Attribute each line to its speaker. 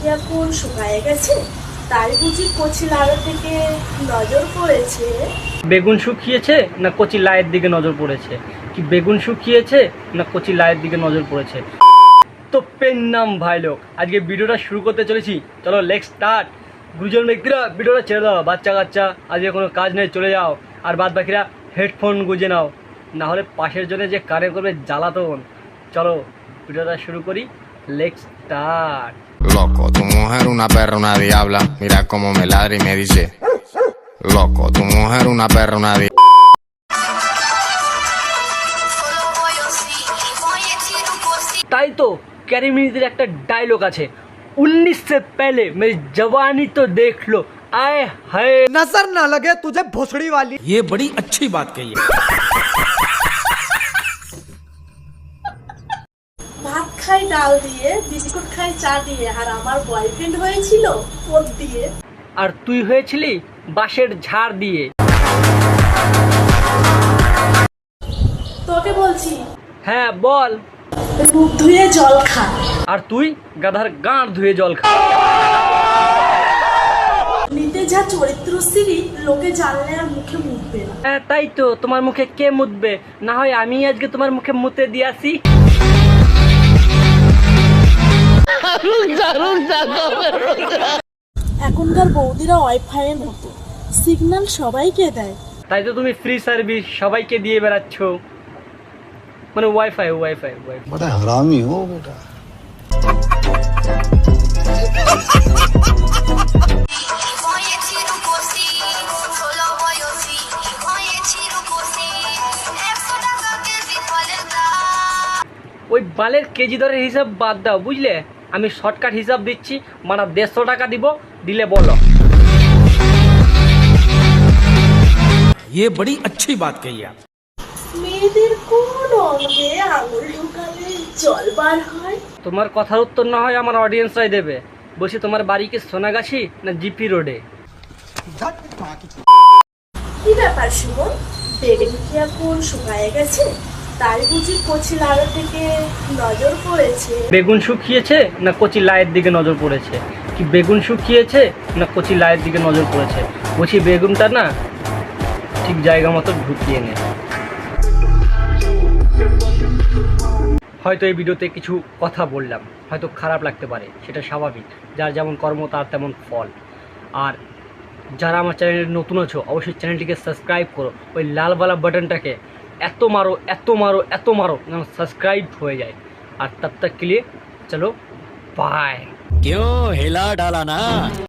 Speaker 1: কি এখন শুকায় গেছে? তাই বুঝি কচি লাউয়ের দিকে নজর পড়েছে?
Speaker 2: বেগুন শুকিয়েছে না কচি লাইয়ের দিকে নজর পড়েছে? কি বেগুন শুকিয়েছে না কচি লাইয়ের দিকে নজর পড়েছে? তো পেন নাম ভাই লোক, আজকে ভিডিওটা শুরু করতে চলেছি। চলো লেটস স্টার্ট। গুরুজন ব্যক্তিরা ভিডিওটা ছেড়ে দাও, বাচ্চা কাচ্চা আজকে কোনো কাজ নেই, চলে যাও। আর বাদ বাকিরা হেডফোন গুঁজে নাও, না হলে পাশের জন্য যে কানে করবে জ্বালাতন। চলো ভিডিওটা শুরু করি, let's start.
Speaker 3: Loco, tu mujer una perra, una diabla. Mira cómo me ladra y me dice: Loco, tu mujer una perra, una diabla.
Speaker 2: তাই তো ক্যারিমিনিদের একটা ডায়লগ আছে, 19 से पहले मेरी जवानी तो देख लो, आए हाय।
Speaker 4: नजर ना लगे तुझे भोसड़ी वाली।
Speaker 5: ये बड़ी अच्छी बात कही है।
Speaker 1: ভাত খাই ডাল দিয়ে, বিস্কুট খাই চা দিয়ে, আর আমার বয়ফ্রেন্ড হয়েছিল পদ দিয়ে।
Speaker 2: আর তুই হয়েছিলি বাঁশের ঝাড় দিয়ে।
Speaker 1: তোকে বলছি,
Speaker 2: হ্যাঁ বল।
Speaker 1: মুখ ধুয়ে জল খা।
Speaker 2: আর তুই গাধার গাঁড় ধুয়ে জল খা।
Speaker 1: নিতে যা চরিত্রশ্রী, লোকে জানলে আর মুখে মুখবে না।
Speaker 2: হ্যাঁ তাই তো, তোমার মুখে কে মুতবে? না হয় আমি আজকে তোমার মুখে মুতে দিয়ে আসি।
Speaker 1: এখনকার বৌদিরা ওয়াইফাই এর মতো সিগন্যাল সবাইকে দেয়।
Speaker 2: তাই তো তুমি ফ্রি সার্ভিস সবাইকে দিয়ে বেড়াচ্ছ, মানে ওয়াইফাই ওয়াইফাই ওয়াইফাই।
Speaker 6: बड़ा हरामी हो बेटा।
Speaker 2: ওই বালের কেজি দরের হিসাব বাদ দাও, বুঝলে? আমি শর্টকাট হিসাব দিচ্ছি, মানে 150 টাকা দিব, দিলে বলো।
Speaker 5: ये बड़ी अच्छी बात कही है।
Speaker 1: মেয়েদের কোন অঙ্গে আঙুল ঢুকালে জল বার হয়?
Speaker 2: তোমার কথার উত্তর না হয় আমার অডিয়েন্সরাই দেবে। বলছি, তোমার বাড়ি কি সোনাগাছি না জিপি রোডে?
Speaker 1: কি ব্যাপার সুমন, বেগুন কি এখন শুকায় গেছে? তাই বুঝি কচি লাউয়ের দিকে নজর পড়েছে?
Speaker 2: বেগুন শুকিয়েছে না কচি লাইয়ের দিকে নজর পড়েছে? কি বেগুন শুকিয়েছে না কচি লাইয়ের দিকে নজর পড়েছে? বলছি বেগুনটা না ঠিক জায়গা মতো ঢুকিয়ে নে। হয়তো এই ভিডিওতে কিছু কথা বললাম, হয়তো খারাপ লাগতে পারে, সেটা স্বাভাবিক। যার যেমন কর্ম তার তেমন ফল। আর যারা আমার চ্যানেলে নতুন আছো, অবশ্যই চ্যানেলটিকে সাবস্ক্রাইব করো। ওই লালওয়ালা বাটনটাকে এত মারো এত মারো এত মারো যেন সাবস্ক্রাইব হয়ে যায়। আর তব তক के लिए चलो बाय।
Speaker 5: क्यों हिला डाला ना।